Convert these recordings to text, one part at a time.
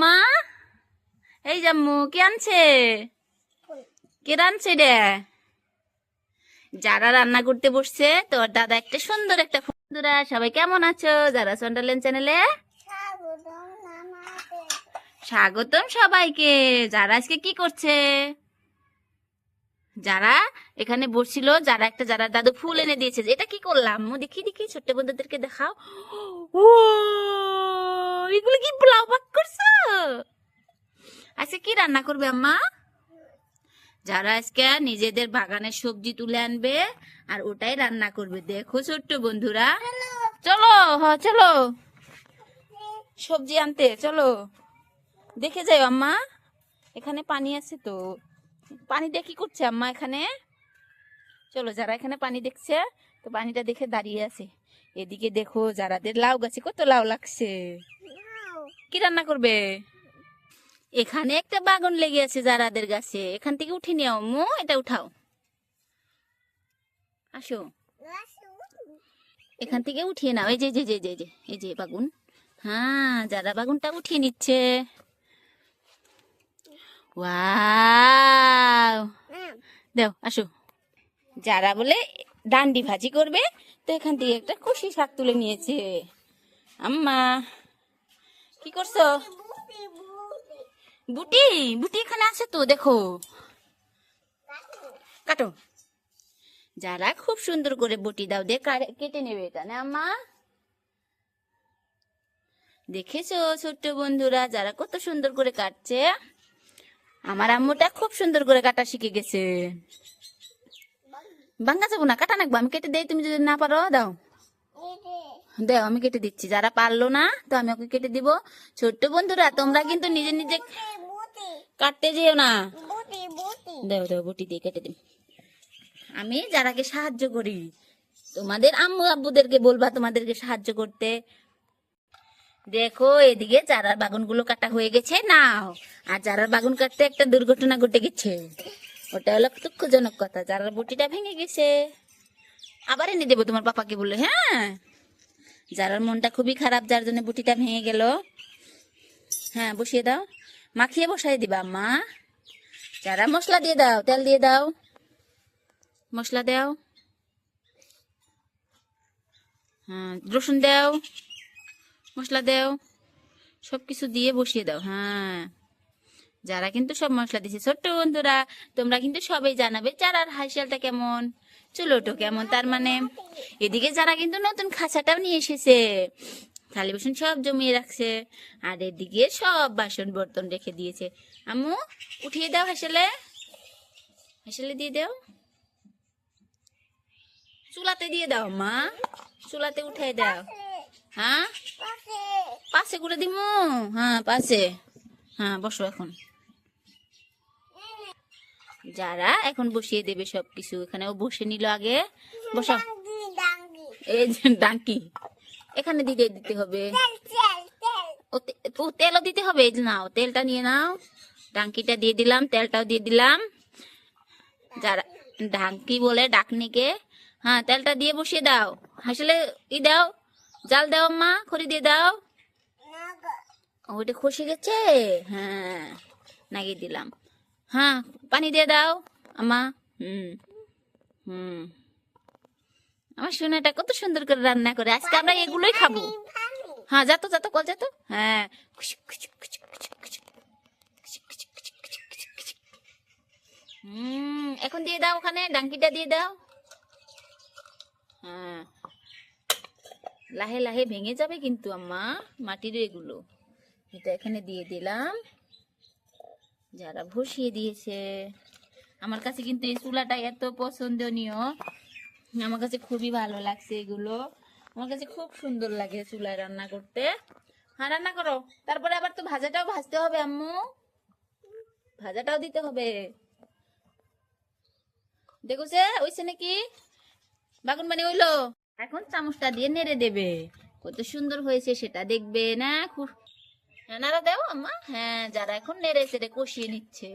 মা, এই জাম্মু কে আনছে? কে রানছে রে? যারা রান্না করতে বসছে তোর দাদা একটা সুন্দর একটা বন্ধুরা সবাই কেমন আছো? যারা সন্ডারল্যান্ড চ্যানেলে স্বাগতম সবাইকে। যারা আজকে কি করছে? যারা এখানে বসছিল, যারা দাদু ফুল এনে দিয়েছে। এটা কি করলাম? দেখি দেখি, ছোট্ট বন্ধুদেরকে দেখাও। ও, এগুলো কি পোলাও পাক করছো? আজকে কি রান্না করবে আম্মা? যারা আজকে নিজেদের বাগানের সবজি তুলে আনবে আর ওটাই রান্না করবে। দেখো ছোট্ট বন্ধুরা, চলো চলো সবজি আনতে চলো। দেখে যাও আম্মা, এখানে পানি আছে তো। পানিটা কি করছে আম্মা এখানে? চলো, যারা এখানে পানি দেখছে তো পানিটা দেখে দাঁড়িয়ে আছে। এদিকে দেখো যারাদের লাউ গাছে কত লাউ লাগছে। কি রান্না করবে? এখানে একটা বাগান লেগে আছে যারাদের গাছে, এখান থেকে উঠে নিও আম্মু, এটা উঠাও, আসো এখান থেকে উঠিয়ে নাও। এই যে যে যে যে যে এই যে বাগুন। হ্যাঁ, যারা বাগুনটা উঠিয়ে নিচ্ছে। ওয়াও, দাও আসো। যারা বলে ডান্ডি ভাজি করবে, তো এখান থেকে একটা কষি শাক তুলে নিয়েছে। আম্মা কি করছো? বুটি বুটি এখানে আছে তো, দেখো, কাটো। যারা খুব সুন্দর করে বটি দাও দিয়ে কেটে নেবে এটা না আম্মা? দেখেছো ছোট্ট বন্ধুরা, যারা কত সুন্দর করে কাটছে। আমার আম্মুটা খুব সুন্দর করে কাটা শিখে গেছে। ভাঙ্গা যাবো না, কাটা নাকবো, আমি কেটে দেই, তুমি যদি না পারো দাও। দাও, আমি কেটে দিচ্ছি। যারা পারলো না তো আমি ওকে কেটে দিব। ছোট্ট বন্ধুরা, তোমরা কিন্তু নিজে নিজে কাটতে যেও না। দাও দাও, বটি দিয়ে কেটে দিই। আমি যারাকে সাহায্য করি, তোমাদের আম্মু আব্বুদেরকে বলবা তোমাদেরকে সাহায্য করতে। দেখো এদিকে চারার বাগানগুলো কাটা হয়ে গেছে নাও। আর চারার বাগান কাটতে একটা দুর্ঘটনা ঘটে গেছে, ওটা হলো দুঃখজনক কথা। চারার বটিটা ভেঙে গেছে, আবার এনে দেবো তোমার পাপাকে বলে। হ্যাঁ, যারার মনটা খুবই খারাপ, যার জন্য বটিটা ভেঙে গেল। হ্যাঁ, বসিয়ে দাও, মাখিয়ে বসাই দিবা মা। যারা মশলা দিয়ে দাও, তেল দিয়ে দাও, মশলা দাও। হ্যাঁ, রসুন দাও, মশলা দাও, সবকিছু দিয়ে বসিয়ে দাও। হ্যাঁ, যারা কিন্তু সব মশলা দিছে। ছোট্ট বন্ধুরা, তোমরা কিন্তু সবাই জানাবে যারার হাসিয়ালটা কেমন, চুলোটো কেমন। তার মানে এদিকে যারা কিন্তু নতুন খাঁচাটাও নিয়ে এসেছে, থালি বাসন সব জমিয়ে রাখছে। আর এদিকে সব বাসন বর্তন রেখে দিয়েছে। আম্মু উঠিয়ে দাও, হাসলে হাসলে দিয়ে দাও, চুলাতে দিয়ে দাও মা, চুলাতে উঠাই দাও। হ্যাঁ, পাশে করে দিমু। হ্যাঁ পাশে, হ্যাঁ বসো এখন। যারা এখন বসিয়ে দেবে সবকিছু, এখানে ও বসে নিল আগে। বসাও, এই যে ডাঙ্কি এখানে দিতে দিতে হবে। ও তেলও দিতে হবে। এই যে নাও, তেলটা নিয়ে নাও। ডাঙ্কিটা দিয়ে দিলাম, তেলটাও দিয়ে দিলাম। যারা ডাঙ্কি বলে ডাকনিকে। হ্যাঁ, তেলটা দিয়ে বসিয়ে দাও। আসলে দাও, জাল দাও মা, খড়ি দিয়ে দাও। ওইটা খসে গেছে। হ্যাঁ, নাগিয়ে দিলাম। হ্যাঁ, পানি দিয়ে দাও আমা। হুম হুম, আমার সোনাটা কত সুন্দর করে রান্না করে। আজকে আমরা এগুলোই খাবো। হ্যাঁ, যাতো যাতো কল যাতো। হ্যাঁ, এখন দিয়ে দাও, ওখানে ডাঙ্কিটা দিয়ে দাও। হ্যাঁ, লাহে লাহে ভেঙে যাবে কিন্তু আম্মা, মাটির এগুলো। এটা এখানে দিয়ে দিলাম। যারা বসিয়ে দিয়েছে, আমার কাছে কিন্তু এই চুলাটা এত পছন্দনীয়, আমার কাছে খুবই ভালো লাগছে এগুলো। আমার কাছে খুব সুন্দর লাগে চুলায় রান্না করতে। হ্যাঁ, রান্না করো। তারপরে আবার তো ভাজাটাও ভাজতে হবে আম্মু, ভাজাটাও দিতে হবে। দেখো সে ওইছে নাকি বাগুন মানে হইলো। এখন চামচটা দিয়ে নেড়ে দেবে, কত সুন্দর হয়েছে সেটা দেখবে না। খুব, হ্যাঁ নাড়া দাও আম্মা। হ্যাঁ, যারা এখন নেড়ে চেড়ে কষিয়ে নিচ্ছে।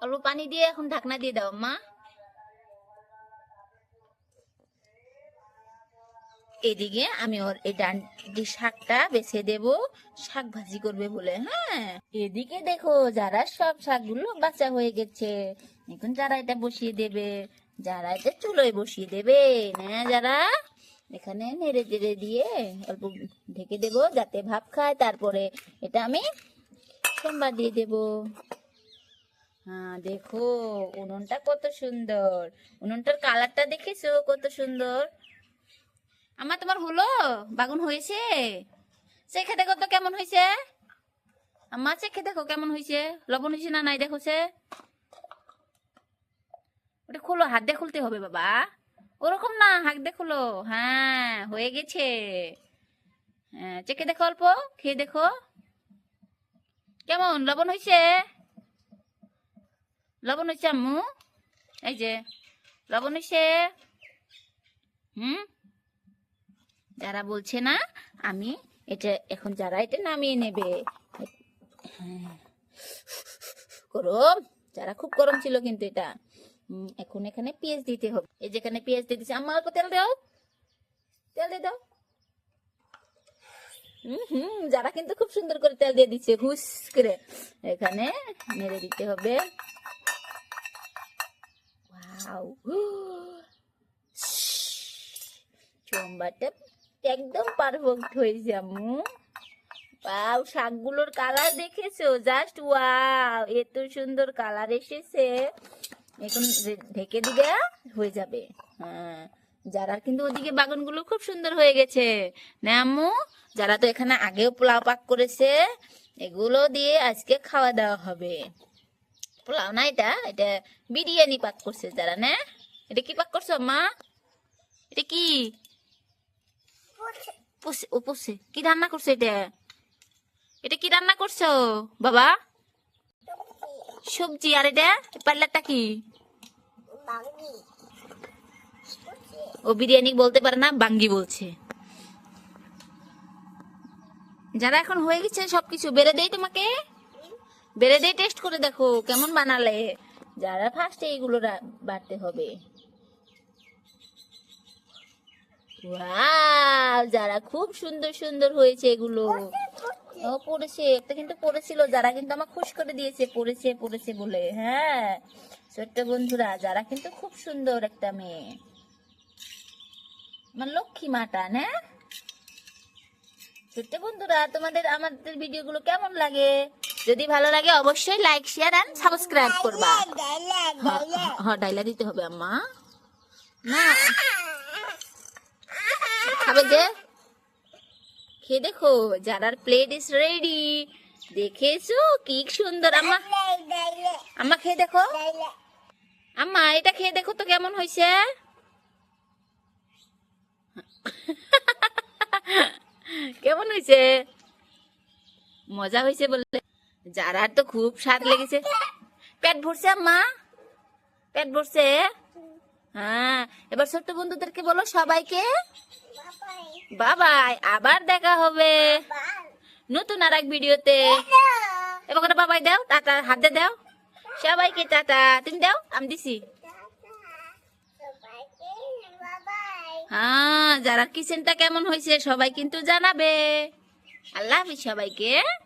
অল্প পানি দিয়ে এখন ঢাকনা দিয়ে দাও আম্মা। এদিকে আমি ওর এই ডান্ডি শাকটা বেছে দেব, শাক ভাজি করবে বলে। হ্যাঁ, এদিকে দেখো যারা সব শাকগুলো বাছা হয়ে গেছে, এখন যারা এটা বসিয়ে দেবে, যারা এটা চুলোয় বসিয়ে দেবে না, যারা এখানে নেড়ে চেড়ে দিয়ে অল্প ঢেকে দেব যাতে ভাপ খায়। তারপরে এটা আমি সোমবার দিয়ে দেব। হ্যাঁ দেখো উনুনটা কত সুন্দর, উনুনটার কালারটা দেখেছো কত সুন্দর। আমার তোমার হলো বাগুন হয়েছে, চেখে দেখো তো কেমন হয়েছে। আমার চেখে দেখো কেমন হয়েছে, লবণ হয়েছে না নাই দেখো সে। ওটা খোলো, হাত দিয়ে খুলতে হবে বাবা, ওরকম না, হাত দিয়ে খোলো। হ্যাঁ হয়ে গেছে। হ্যাঁ চেখে দেখো, অল্প খেয়ে দেখো কেমন লবণ হয়েছে। লবণ হয়েছে আম্মু, এই যে লবণ হয়েছে। হুম, যারা বলছে না আমি এটা এখন, যারা এটা নামিয়ে নেবে। গরম, যারা খুব গরম ছিল কিন্তু এটা। এখন এখানে পেঁয়াজ দিতে হবে, এই যেখানে পেঁয়াজ দিয়ে দিচ্ছে। আম্মা অল্প তেল দাও, তেল দিয়ে দাও। যারা কিন্তু খুব সুন্দর করে তেল দিয়ে দিচ্ছে হুস করে। এখানে নেড়ে দিতে হবে। ওয়াও, সোমবারটা একদম পারফেক্ট হয়েছে আম্মু। ওয়াও, শাকগুলোর কালার দেখেছো, জাস্ট ওয়াও, এত সুন্দর কালার এসেছে। এখন ঢেকে দিলে হয়ে যাবে। হ্যাঁ, যারা কিন্তু ওদিকে বাগানগুলো খুব সুন্দর হয়ে গেছে না আম্মু। যারা তো এখানে আগেও পোলাও পাক করেছে, এগুলো দিয়ে আজকে খাওয়া দাওয়া হবে। পোলাও না, এটা এটা বিরিয়ানি পাক করছে যারা। না এটা কি পাক করছো মা, এটা কি ও পড়ছে, কি রান্না করছো এটা, এটা কি রান্না করছো বাবা। সবজি। আর এটা পাল্লাটা কি, ও বিরিয়ানি বলতে পারে না, বাঙ্গি বলছে। যারা এখন হয়ে গেছে সবকিছু, বেড়ে দেই তোমাকে, বেড়ে দেই, টেস্ট করে দেখো কেমন বানালে। যারা ফার্স্টে এইগুলো বাড়তে হবে। ওয়াও, যারা খুব সুন্দর সুন্দর হয়েছে এগুলো। ও পড়েছে একটা, কিন্তু পড়েছিল যারা, কিন্তু আমার খুশ করে দিয়েছে পড়েছে পড়েছে বলে। হ্যাঁ ছোট্ট বন্ধুরা, যারা কিন্তু খুব সুন্দর একটা মেয়ে, আমার লক্ষ্মী মাটা না। ছোট্ট বন্ধুরা, তোমাদের আমাদের ভিডিওগুলো কেমন লাগে? যদি ভালো লাগে অবশ্যই লাইক শেয়ার এন্ড সাবস্ক্রাইব করবা। হ্যাঁ ডাইলা দিতে হবে আম্মা, না খাবে যে, খেয়ে দেখো। যারার প্লেট ইজ রেডি, দেখেছো কি সুন্দর। আম্মা, আম্মা খেয়ে দেখো, আম্মা এটা খেয়ে দেখো তো কেমন হয়েছে। কেমন হয়েছে, মজা হয়েছে বললে। যারা তো খুব স্বাদ লেগেছে। পেট ভরছে আম্মা, পেট ভরছে। হ্যাঁ, এবার ছোট্ট বন্ধুদেরকে বলো সবাইকে বাবাই, আবার দেখা হবে নতুন আর এক ভিডিওতে। এবার করে বাবাই দাও, টাটা হাতে দাও সবাইকে, টাটা তুমি দাও, আমি দিছি। হ্যাঁ, যারা কিচেনটা কেমন হয়েছে সবাই কিন্তু জানাবে। আল্লাহ হাফিজ সবাইকে।